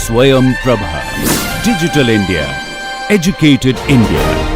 Swayam Prabha. Digital India. Educated India.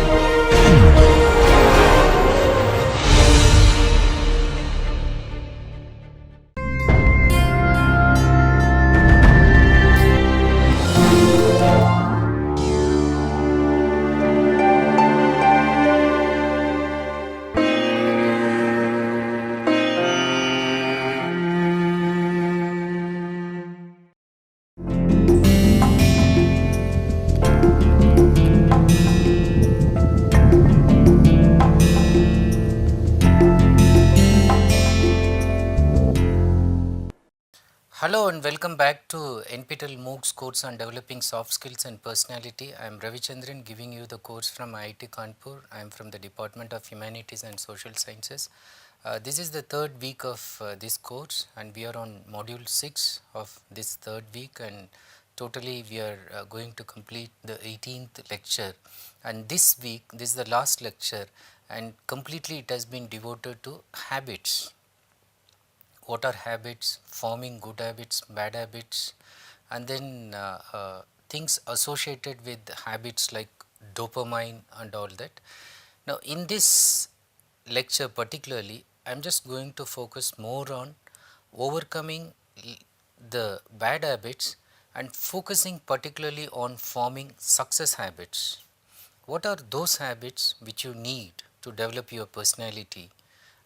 Hello and welcome back to NPTEL MOOCs course on developing soft skills and personality. I am Ravichandran giving you the course from IIT Kanpur. I am from the Department of Humanities and Social Sciences. This is the third week of this course and we are on module 6 of this third week, and totally we are going to complete the 18th lecture, and this week this is the last lecture and completely it has been devoted to habits. What are habits, forming good habits, bad habits, and then things associated with habits like dopamine and all that. Now in this lecture particularly I am just going to focus more on overcoming the bad habits and focusing particularly on forming success habits. What are those habits which you need to develop your personality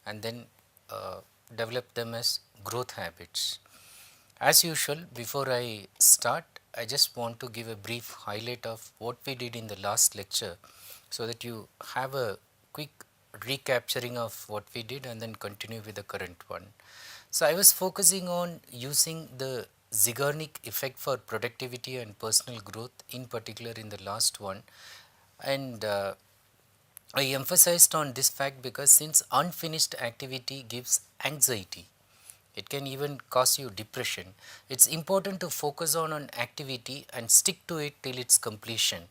and then develop them as growth habits? As usual, before I start, I just want to give a brief highlight of what we did in the last lecture so that you have a quick recapturing of what we did and then continue with the current one. So, I was focusing on using the Zeigarnik effect for productivity and personal growth, in particular in the last one, and I emphasized on this fact because since unfinished activity gives anxiety, it can even cause you depression. It's important to focus on an activity and stick to it till its completion.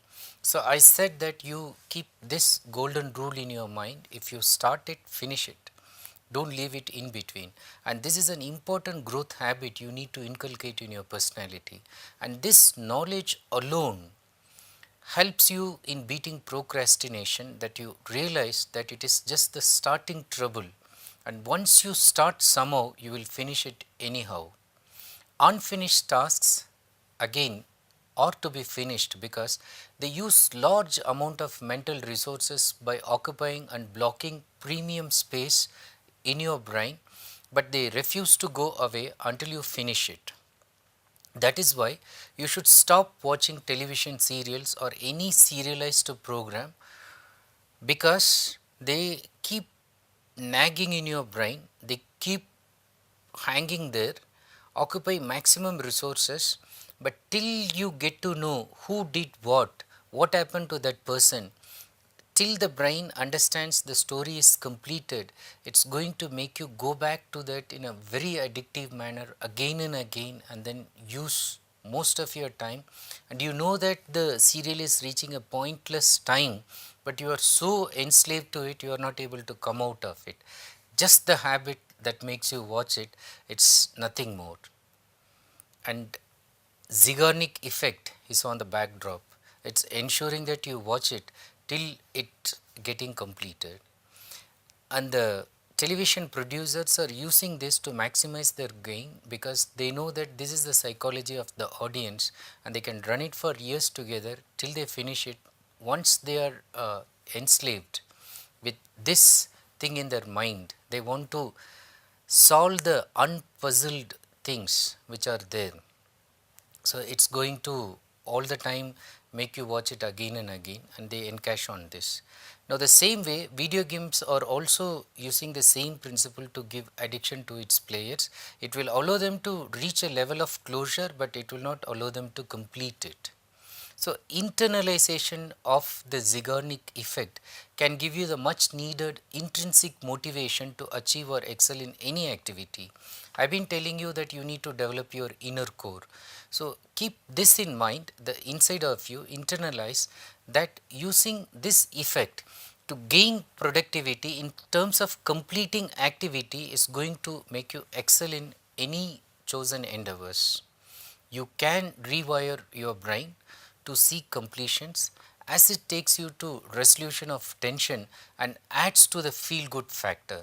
So I said that you keep this golden rule in your mind: if you start it, finish it. Don't leave it in between. And this is an important growth habit you need to inculcate in your personality. And this knowledge alone helps you in beating procrastination, that you realize that it is just the starting trouble, and once you start somehow you will finish it anyhow. Unfinished tasks again are to be finished because they use large amount of mental resources by occupying and blocking premium space in your brain, but they refuse to go away until you finish it. That is why you should stop watching television serials or any serialized program, because they keep nagging in your brain, they keep hanging there, occupy maximum resources, but till you get to know who did what happened to that person, till the brain understands the story is completed, it's going to make you go back to that in a very addictive manner again and again, and then use most of your time. And you know that the serial is reaching a pointless time, but you are so enslaved to it, you are not able to come out of it. Just the habit that makes you watch it, it's nothing more. And Zeigarnik effect is on the backdrop. It's ensuring that you watch it till it getting completed. And the television producers are using this to maximize their gain, because they know that this is the psychology of the audience and they can run it for years together till they finish it. Once they are enslaved with this thing in their mind, they want to solve the unpuzzled things which are there. So it's going to all the time make you watch it again and again, and they encash on this. Now the same way, video games are also using the same principle to give addiction to its players. It will allow them to reach a level of closure, but it will not allow them to complete it. So internalization of the Zeigarnik effect can give you the much needed intrinsic motivation to achieve or excel in any activity. I have been telling you that you need to develop your inner core. So keep this in mind, the inside of you internalize that using this effect to gain productivity in terms of completing activity is going to make you excel in any chosen endeavors. you can rewire your brain to seek completions as it takes you to resolution of tension and adds to the feel good factor.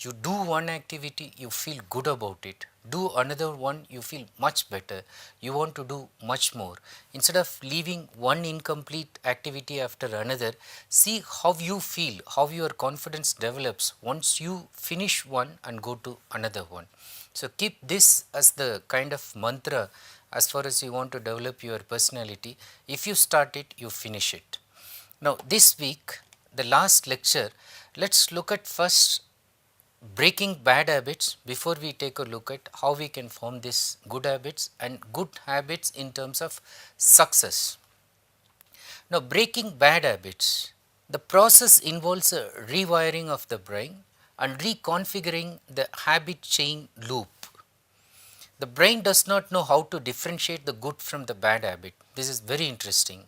You do one activity, you feel good about it. Do another one, you feel much better. You want to do much more. Instead of leaving one incomplete activity after another, see how you feel, how your confidence develops once you finish one and go to another one. So keep this as the kind of mantra as far as you want to develop your personality. If you start it, you finish it. Now this week, the last lecture, let's look at first breaking bad habits before we take a look at how we can form these good habits and good habits in terms of success. Now breaking bad habits, the process involves a rewiring of the brain and reconfiguring the habit chain loop. The brain does not know how to differentiate the good from the bad habit. This is very interesting.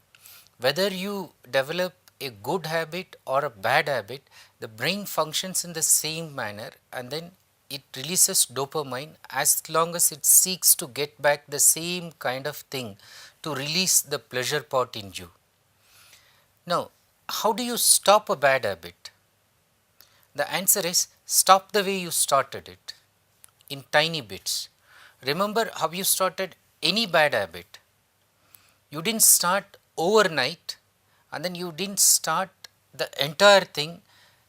Whether you develop a good habit or a bad habit, the brain functions in the same manner and then it releases dopamine as long as it seeks to get back the same kind of thing to release the pleasure part in you. Now, how do you stop a bad habit? The answer is stop the way you started it, in tiny bits. Remember how you started any bad habit. You didn't start overnight and then you didn't start the entire thing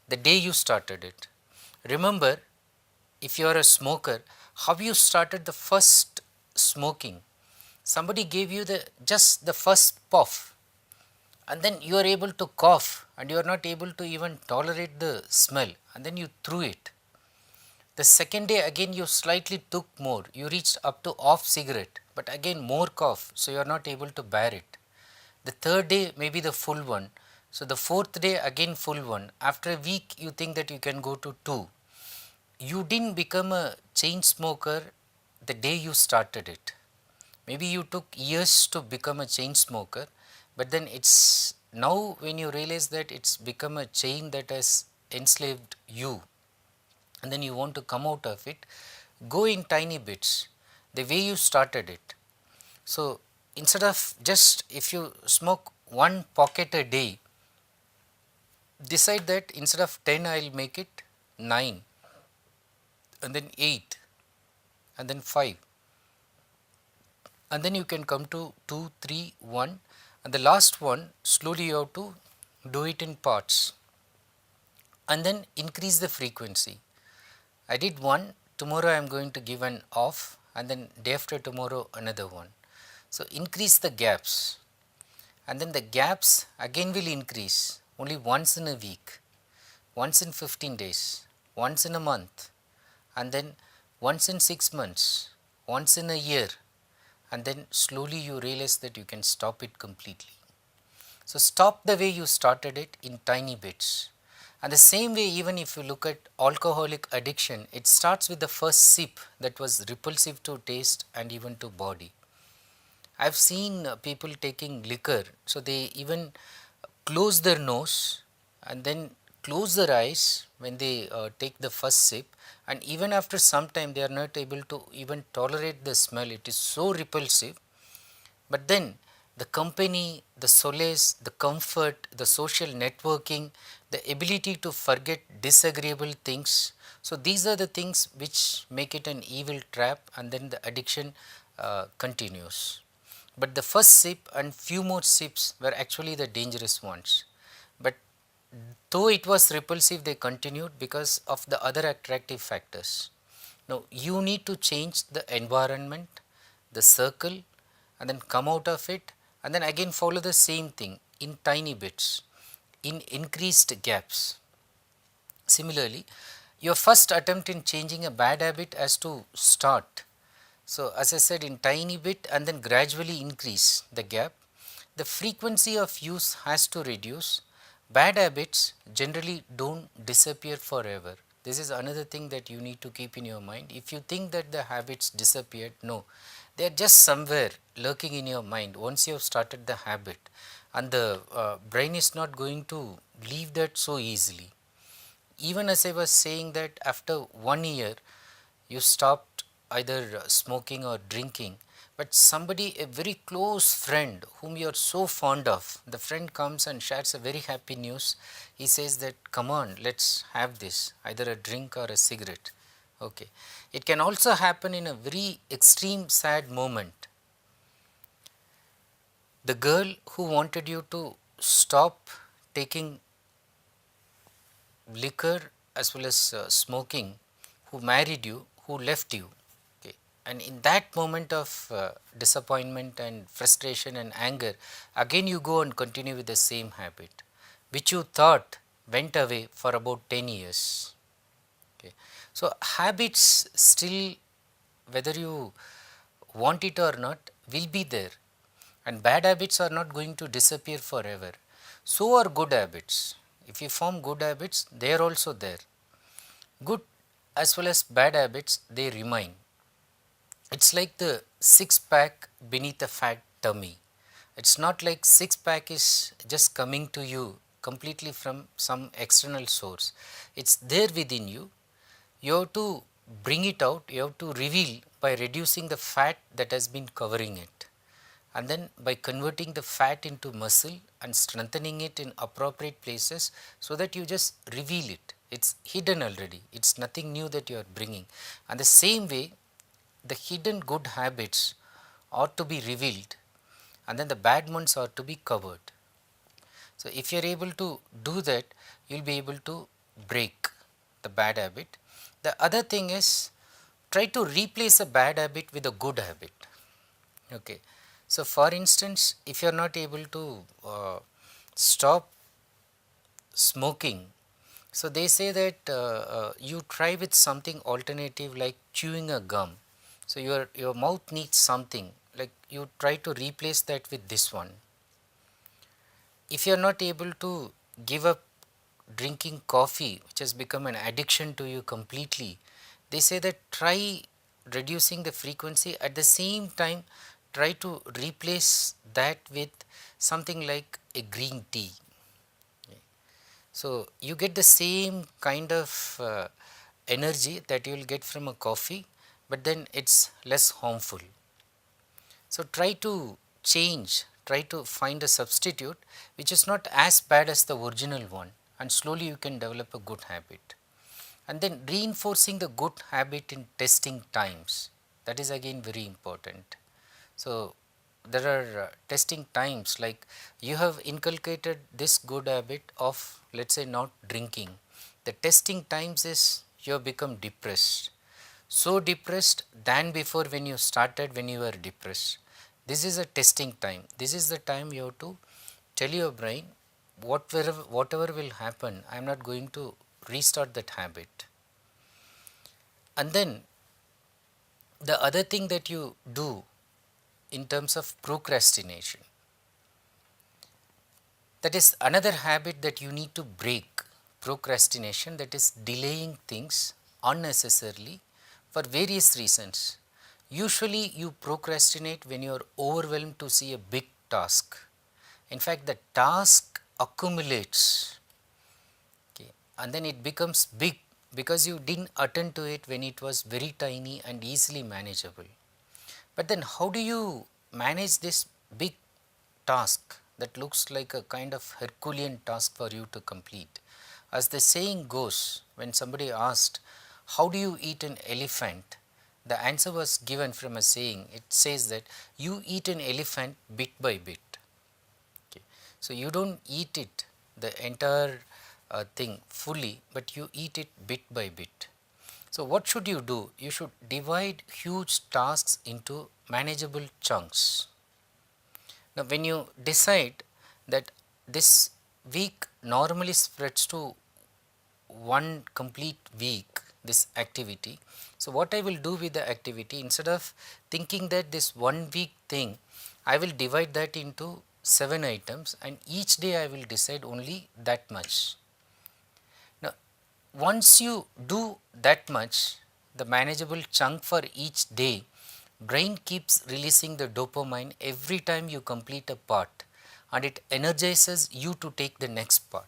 the day you started it. Remember, if you are a smoker, how you started the first smoking. Somebody gave you just the first puff and then you are able to cough and you are not able to even tolerate the smell and then you threw it. The second day again you slightly took more, you reached up to half cigarette, but again more cough, so you are not able to bear it. The third day maybe the full one, so the fourth day again full one. After a week you think that you can go to 2. You didn't become a chain smoker the day you started it. Maybe you took years to become a chain smoker, but then it's now when you realize that it's become a chain that has enslaved you and then you want to come out of it, go in tiny bits the way you started it. So instead of just if you smoke one pocket a day, decide that instead of 10 I will make it 9 and then 8 and then 5 and then you can come to 2, 3, 1 and the last one slowly you have to do it in parts and then increase the frequency. I did one, tomorrow I am going to give an off and then day after tomorrow another one. So increase the gaps and then the gaps again will increase only once in a week, once in 15 days, once in a month and then once in 6 months, once in a year and then slowly you realize that you can stop it completely. So stop the way you started it in tiny bits. And the same way even if you look at alcoholic addiction, it starts with the first sip that was repulsive to taste and even to body. I have seen people taking liquor, so they even close their nose and then close their eyes when they take the first sip, and even after some time they are not able to even tolerate the smell, it is so repulsive. But then the company, the solace, the comfort, the social networking, the ability to forget disagreeable things, so these are the things which make it an evil trap and then the addiction continues. But the first sip and few more sips were actually the dangerous ones. But though it was repulsive, they continued because of the other attractive factors. Now you need to change the environment, the circle and then come out of it and then again follow the same thing in tiny bits, in increased gaps. Similarly, your first attempt in changing a bad habit has to start. So as I said, in tiny bit and then gradually increase the gap. The frequency of use has to reduce. Bad habits generally don't disappear forever. This is another thing that you need to keep in your mind. If you think that the habits disappeared, no, they are just somewhere lurking in your mind once you have started the habit, and the brain is not going to leave that so easily. Even as I was saying that after 1 year you stopped either smoking or drinking, But somebody, a very close friend whom you are so fond of, the friend comes and shares a very happy news. He says that, come on, let's have this, either a drink or a cigarette. Okay. It can also happen in a very extreme sad moment. The girl who wanted you to stop taking liquor as well as smoking, who married you, who left you. Okay. And in that moment of disappointment and frustration and anger, again you go and continue with the same habit, which you thought went away for about 10 years. Okay. So, habits still, whether you want it or not, will be there, and bad habits are not going to disappear forever. So are good habits. If you form good habits, they are also there. Good as well as bad habits, they remain. It's like the six pack beneath a fat tummy. It's not like six pack is just coming to you completely from some external source. It's there within you. You have to bring it out, you have to reveal by reducing the fat that has been covering it, and then by converting the fat into muscle and strengthening it in appropriate places, so that you just reveal it. It's hidden already, it's nothing new that you are bringing. And the same way, the hidden good habits ought to be revealed, and then the bad ones are to be covered. So if you are able to do that, you will be able to break the bad habit. The other thing is, try to replace a bad habit with a good habit. Okay. So for instance, if you are not able to stop smoking, so they say that you try with something alternative like chewing a gum. So your mouth needs something, like you try to replace that with this one. If you are not able to give up drinking coffee, which has become an addiction to you completely, they say that try reducing the frequency, at the same time try to replace that with something like a green tea. So you get the same kind of energy that you will get from a coffee, but then it's less harmful. So try to change, try to find a substitute which is not as bad as the original one, and slowly you can develop a good habit. And then reinforcing the good habit in testing times, that is again very important. So there are testing times, like you have inculcated this good habit of, let us say, not drinking. The testing times is you have become depressed, so depressed than before when you started, when you were depressed. This is a testing time. This is the time you have to tell your brain, whatever will happen, I am not going to restart that habit. And then the other thing that you do in terms of procrastination, that is another habit that you need to break. Procrastination, that is delaying things unnecessarily for various reasons. Usually you procrastinate when you are overwhelmed to see a big task. In fact, the task accumulates, okay, and then it becomes big because you didn't attend to it when it was very tiny and easily manageable. But then how do you manage this big task that looks like a kind of Herculean task for you to complete? As the saying goes, when somebody asked, how do you eat an elephant? The answer was given from a saying. It says that you eat an elephant bit by bit. Okay. So you don't eat it, the entire thing fully, but you eat it bit by bit. So what should you do? You should divide huge tasks into manageable chunks. Now when you decide that this week normally spreads to one complete week, this activity. So what I will do with the activity, instead of thinking that this 1 week thing, I will divide that into 7 items, and each day I will decide only that much. Now once you do that much, the manageable chunk for each day, brain keeps releasing the dopamine every time you complete a part, and it energizes you to take the next part.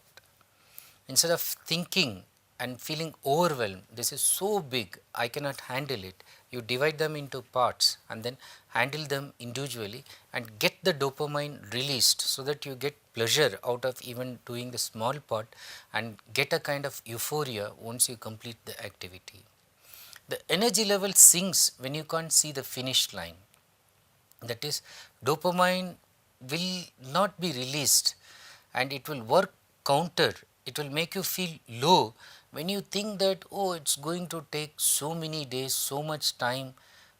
Instead of thinking and feeling overwhelmed, this is so big, I cannot handle it, you divide them into parts and then handle them individually and get the dopamine released so that you get pleasure out of even doing the small part and get a kind of euphoria once you complete the activity. The energy level sinks when you can't see the finish line. That is, dopamine will not be released and it will work counter. It will make you feel low when you think that, oh, it's going to take so many days, so much time.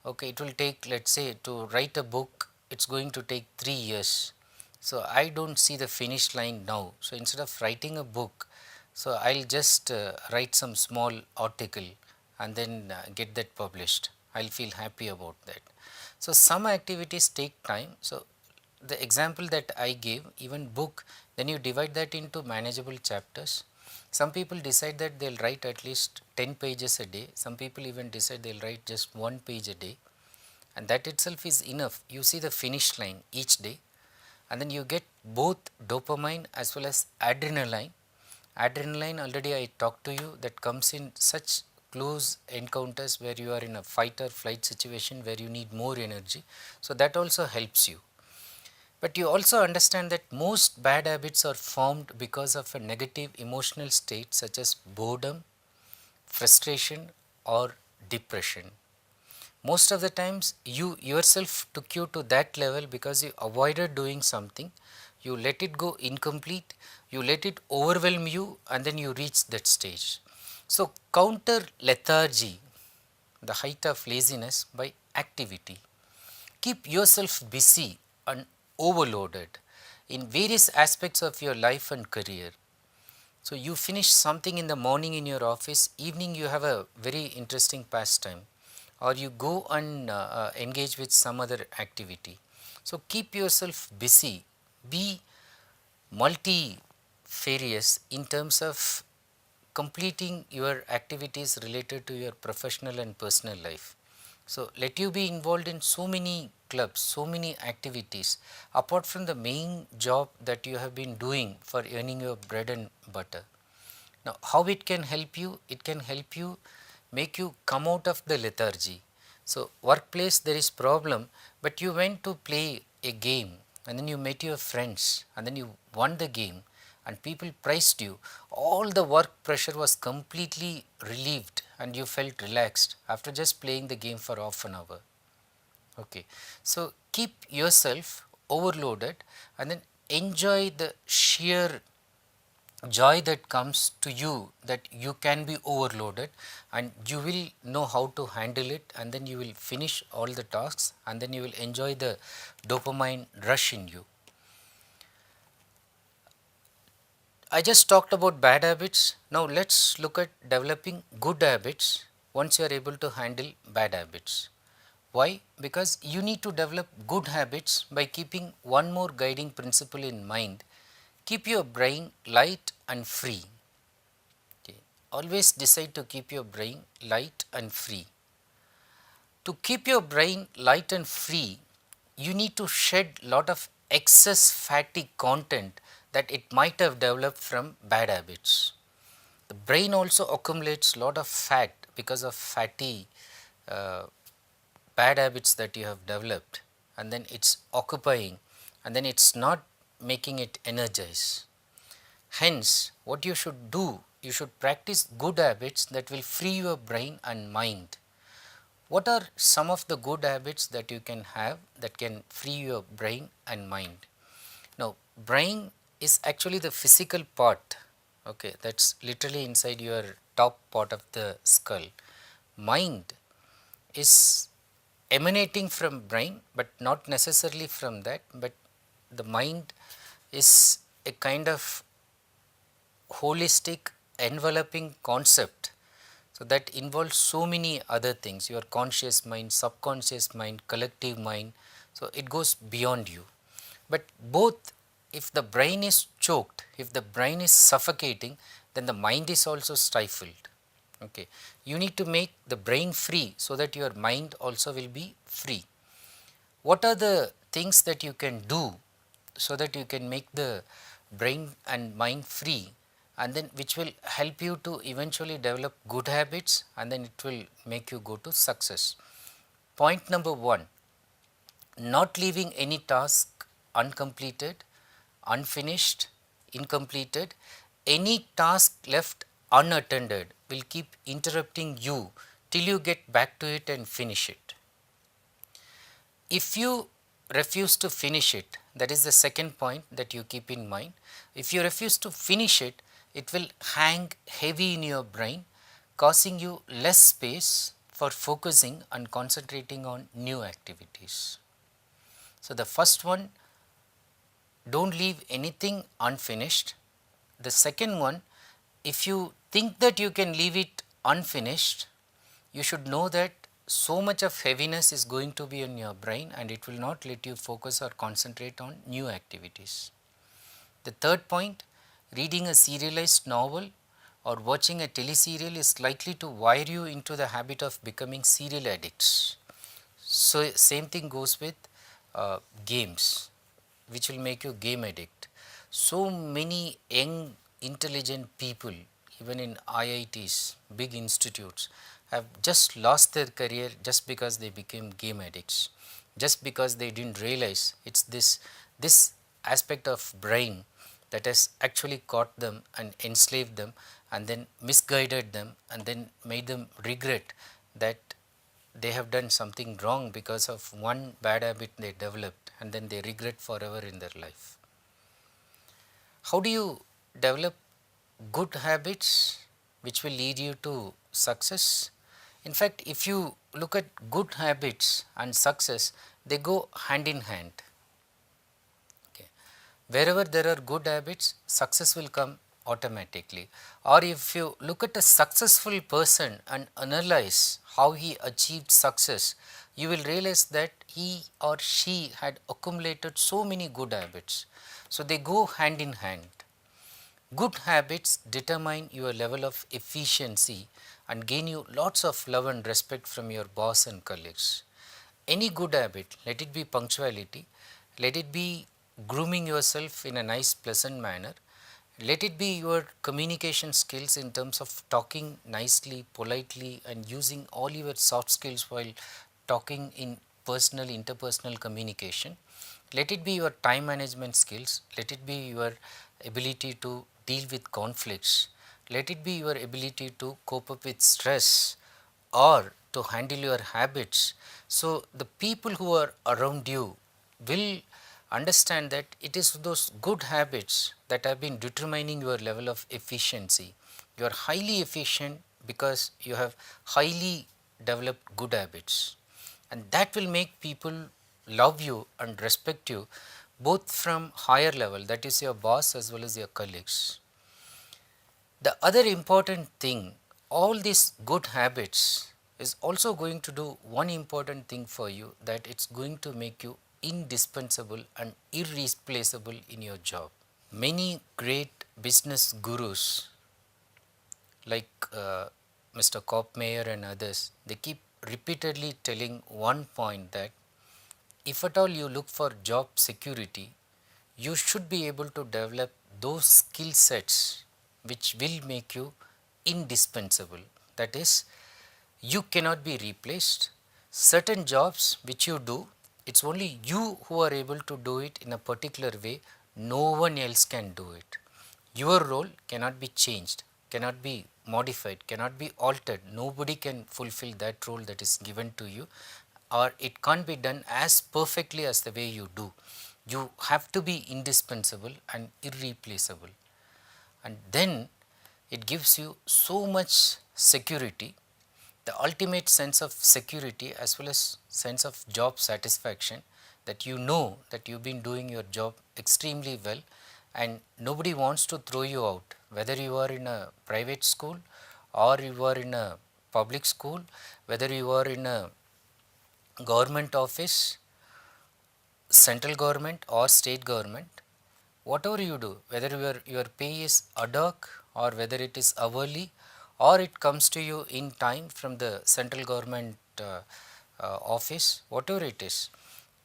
Okay, it will take, let's say, to write a book, it's going to take 3 years. So I don't see the finish line now. So instead of writing a book, so I'll just write some small article and then get that published. I'll feel happy about that. So some activities take time. So the example that I gave, even book, then you divide that into manageable chapters. Some people decide that they'll write at least 10 pages a day. Some people even decide they'll write just 1 page a day, and that itself is enough. You see the finish line each day, and then you get both dopamine as well as adrenaline. Adrenaline, already I talked to you, that comes in such close encounters where you are in a fight or flight situation where you need more energy. So that also helps you. But you also understand that most bad habits are formed because of a negative emotional state such as boredom, frustration or depression. Most of the times you yourself took you to that level because you avoided doing something, you let it go incomplete, you let it overwhelm you, and then you reach that stage. So counter lethargy, the height of laziness, by activity. Keep yourself busy and overloaded in various aspects of your life and career. So you finish something in the morning in your office, evening you have a very interesting pastime, or you go and engage with some other activity. So keep yourself busy, be multifarious in terms of completing your activities related to your professional and personal life. So let you be involved in so many clubs, so many activities apart from the main job that you have been doing for earning your bread and butter. Now how it can help you? It can help you, make you come out of the lethargy. So workplace there is problem, but you went to play a game and then you met your friends and then you won the game and people praised you. All the work pressure was completely relieved and you felt relaxed after just playing the game for half an hour. Okay, so keep yourself overloaded and then enjoy the sheer joy that comes to you that you can be overloaded, and you will know how to handle it, and then you will finish all the tasks and then you will enjoy the dopamine rush in you. I just talked about bad habits. Now let's look at developing good habits once you are able to handle bad habits. Why? Because you need to develop good habits by keeping one more guiding principle in mind. Keep your brain light and free. Okay. Always decide to keep your brain light and free. To keep your brain light and free, you need to shed lot of excess fatty content that it might have developed from bad habits. The brain also accumulates lot of fat because of fatty bad habits that you have developed, and then it's occupying and then it's not making it energize. Hence, what you should do, you should practice good habits that will free your brain and mind. What are some of the good habits that you can have that can free your brain and mind? Now, brain is actually the physical part, okay, that's literally inside your top part of the skull. Mind is emanating from brain, but not necessarily from that, but the mind is a kind of holistic enveloping concept, so that involves so many other things, your conscious mind, subconscious mind, collective mind. So it goes beyond you. But both, if the brain is choked, if the brain is suffocating, then the mind is also stifled. Okay, you need to make the brain free so that your mind also will be free. What are the things that you can do so that you can make the brain and mind free, and then which will help you to eventually develop good habits, and then it will make you go to success? Point number 1, not leaving any task uncompleted, unfinished, incompleted. Any task left unattended will keep interrupting you till you get back to it and finish it. If you refuse to finish it, that is the second point that you keep in mind. If you refuse to finish it, it will hang heavy in your brain, causing you less space for focusing and concentrating on new activities. So, the first one, don't leave anything unfinished. The second one, if you think that you can leave it unfinished, you should know that so much of heaviness is going to be in your brain and it will not let you focus or concentrate on new activities. The third point, reading a serialized novel or watching a teleserial is likely to wire you into the habit of becoming serial addicts. So, same thing goes with games, which will make you game addict. So many young intelligent people, even in IITs, big institutes, have just lost their career just because they became game addicts, just because they didn't realize it's this aspect of brain that has actually caught them and enslaved them and then misguided them and then made them regret that they have done something wrong because of one bad habit they developed and then they regret forever in their life. How do you develop good habits which will lead you to success? In fact, if you look at good habits and success, they go hand in hand. Okay. Wherever there are good habits, success will come automatically. Or if you look at a successful person and analyze how he achieved success, you will realize that he or she had accumulated so many good habits. So, they go hand in hand. Good habits determine your level of efficiency and gain you lots of love and respect from your boss and colleagues. Any good habit, let it be punctuality, let it be grooming yourself in a nice pleasant manner, let it be your communication skills in terms of talking nicely, politely and using all your soft skills while talking in personal, interpersonal communication. Let it be your time management skills, let it be your ability to deal with conflicts, let it be your ability to cope up with stress or to handle your habits. So, the people who are around you will understand that it is those good habits that have been determining your level of efficiency. You are highly efficient because you have highly developed good habits, and that will make people love you and respect you both from higher level, that is your boss as well as your colleagues. The other important thing, all these good habits is also going to do one important thing for you, that it's going to make you indispensable and irreplaceable in your job. Many great business gurus like Mr. Kopmeyer and others, they keep repeatedly telling one point, that if at all you look for job security, you should be able to develop those skill sets which will make you indispensable. That is, you cannot be replaced. Certain jobs which you do, it's only you who are able to do it in a particular way, no one else can do it. Your role cannot be changed, cannot be modified, cannot be altered. Nobody can fulfill that role that is given to you, or it can't be done as perfectly as the way you do. You have to be indispensable and irreplaceable, and then it gives you so much security, the ultimate sense of security as well as sense of job satisfaction, that you know that you've been doing your job extremely well and nobody wants to throw you out, whether you are in a private school or you are in a public school, whether you are in a government office, central government or state government. Whatever you do, whether your pay is ad hoc or whether it is hourly or it comes to you in time from the central government office, whatever it is,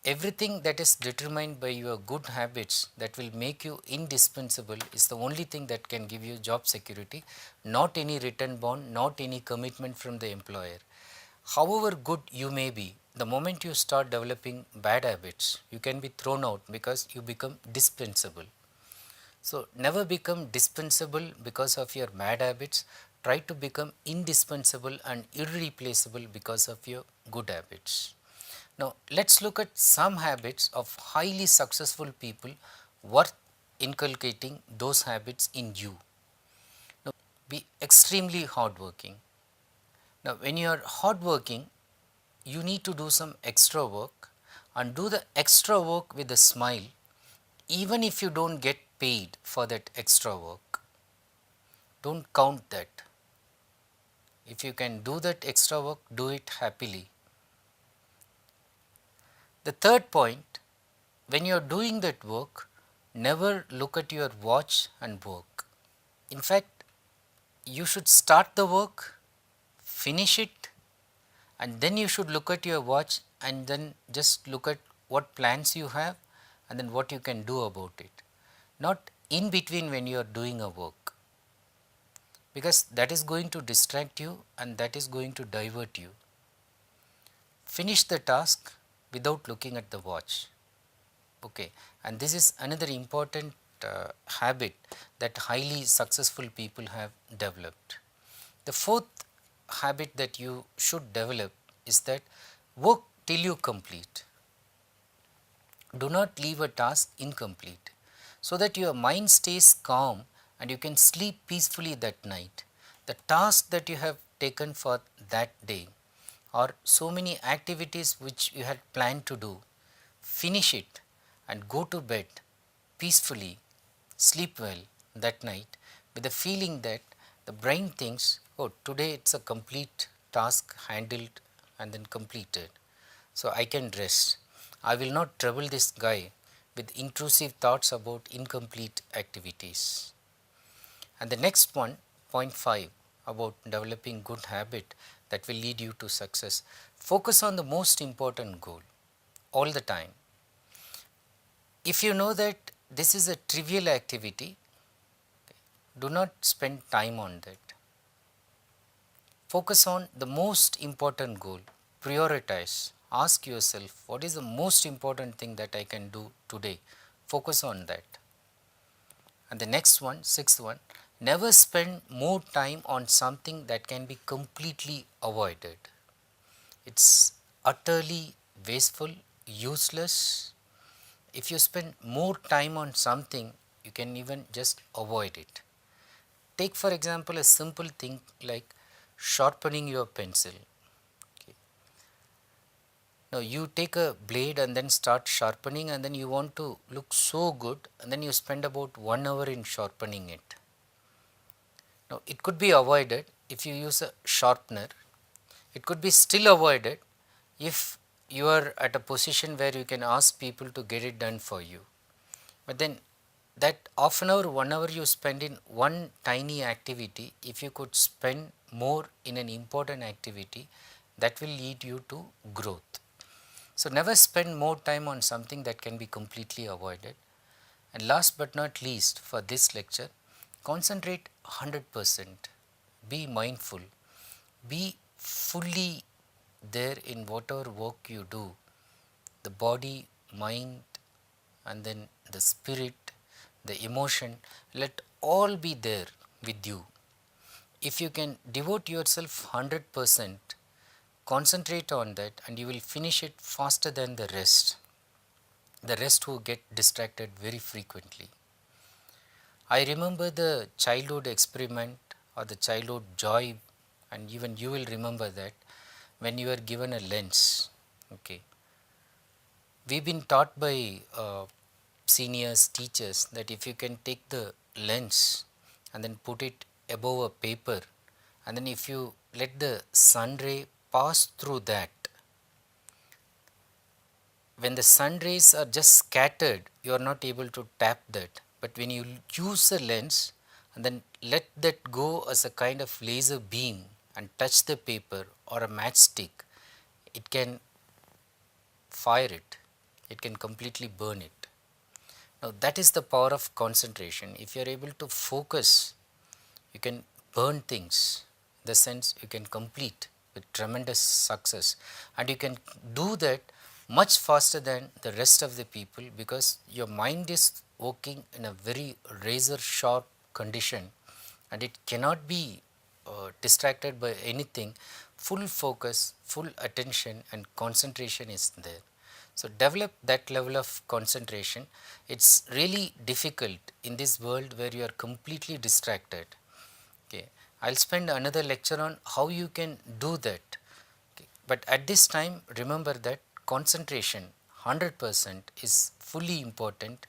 everything that is determined by your good habits that will make you indispensable is the only thing that can give you job security, not any written bond, not any commitment from the employer. However good you may be, the moment you start developing bad habits, you can be thrown out because you become dispensable. So, never become dispensable because of your bad habits, try to become indispensable and irreplaceable because of your good habits. Now, let us look at some habits of highly successful people worth inculcating those habits in you. Now, be extremely hardworking. Now, when you are hardworking, you need to do some extra work and do the extra work with a smile, even if you do not get paid for that extra work. Do not count that. If you can do that extra work, do it happily. The third point, when you are doing that work, never look at your watch and work. In fact, you should start the work, finish it, and then you should look at your watch and then just look at what plans you have and then what you can do about it. Not in between when you are doing a work, because that is going to distract you and that is going to divert you. Finish the task without looking at the watch. Okay, and this is another important habit that highly successful people have developed. The fourth habit that you should develop is that work till you complete. Do not leave a task incomplete, so that your mind stays calm and you can sleep peacefully that night. The task that you have taken for that day or so many activities which you had planned to do, finish it and go to bed peacefully, sleep well that night with the feeling that the brain thinks, oh, today it is a complete task handled and then completed, so I can rest. I will not trouble this guy with intrusive thoughts about incomplete activities. And the next one, point 5, about developing good habit that will lead you to success. Focus on the most important goal all the time. If you know that this is a trivial activity, do not spend time on that. Focus on the most important goal, prioritize, ask yourself what is the most important thing that I can do today, focus on that. And the next one, sixth one, never spend more time on something that can be completely avoided. It is utterly wasteful, useless. If you spend more time on something, you can even just avoid it. Take for example a simple thing like sharpening your pencil. Okay. Now you take a blade and then start sharpening, and then you want to look so good, and then you spend about 1 hour in sharpening it. Now it could be avoided if you use a sharpener. It could be still avoided if you are at a position where you can ask people to get it done for you. But then that half an hour, 1 hour you spend in one tiny activity, if you could spend more in an important activity, that will lead you to growth. So never spend more time on something that can be completely avoided. And last but not least for this lecture, concentrate 100%, be mindful, be fully there in whatever work you do, the body, mind, and then the spirit, the emotion, let all be there with you. If you can devote yourself 100%, concentrate on that, and you will finish it faster than the rest who get distracted very frequently. I remember the childhood experiment or the childhood joy, and even you will remember that when you are given a lens. Okay, we've been taught by seniors, teachers, that if you can take the lens and then put it above a paper, and then if you let the sun ray pass through that, when the sun rays are just scattered, you are not able to tap that. But when you use a lens and then let that go as a kind of laser beam and touch the paper or a matchstick, it can fire it, it can completely burn it. Now that is the power of concentration. If you are able to focus, you can burn things, in the sense you can complete with tremendous success, and you can do that much faster than the rest of the people because your mind is working in a very razor sharp condition and it cannot be distracted by anything. Full focus, full attention and concentration is there. So, develop that level of concentration. It's really difficult in this world where you are completely distracted. Okay. I'll spend another lecture on how you can do that. Okay. But at this time, remember that concentration 100% is fully important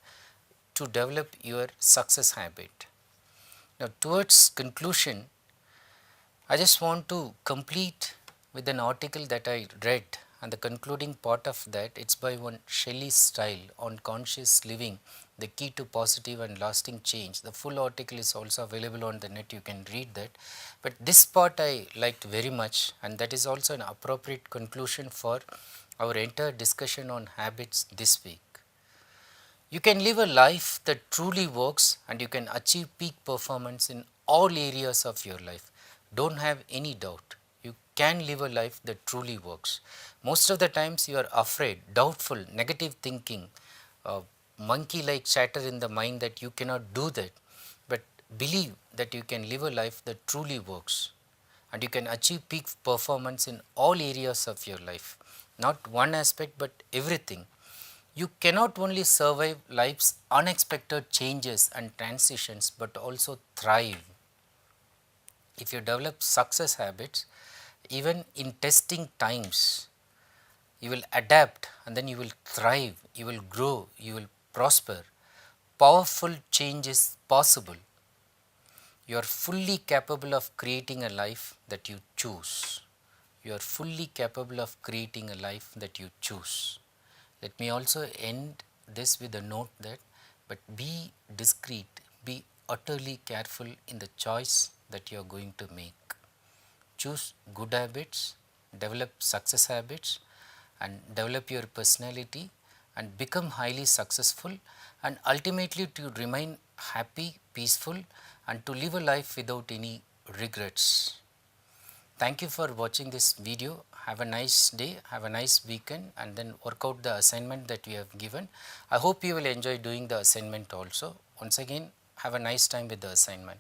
to develop your success habit. Now, towards conclusion, I just want to complete with an article that I read, and the concluding part of that, it's by one Shelley Style on conscious living, the key to positive and lasting change. The full article is also available on the net, you can read that. But this part I liked very much, and that is also an appropriate conclusion for our entire discussion on habits this week. You can live a life that truly works and you can achieve peak performance in all areas of your life. Don't have any doubt. You can live a life that truly works. Most of the times you are afraid, doubtful, negative thinking, monkey like chatter in the mind that you cannot do that. But believe that you can live a life that truly works and you can achieve peak performance in all areas of your life. Not one aspect but everything. You cannot only survive life's unexpected changes and transitions but also thrive. If you develop success habits, even in testing times, you will adapt and then you will thrive, you will grow, you will prosper. Powerful change is possible. You are fully capable of creating a life that you choose. You are fully capable of creating a life that you choose. Let me also end this with a note that, but be discreet, be utterly careful in the choice that you are going to make. Choose good habits, develop success habits and develop your personality and become highly successful and ultimately to remain happy, peaceful and to live a life without any regrets. Thank you for watching this video. Have a nice day, have a nice weekend and then work out the assignment that we have given. I hope you will enjoy doing the assignment also. Once again, have a nice time with the assignment.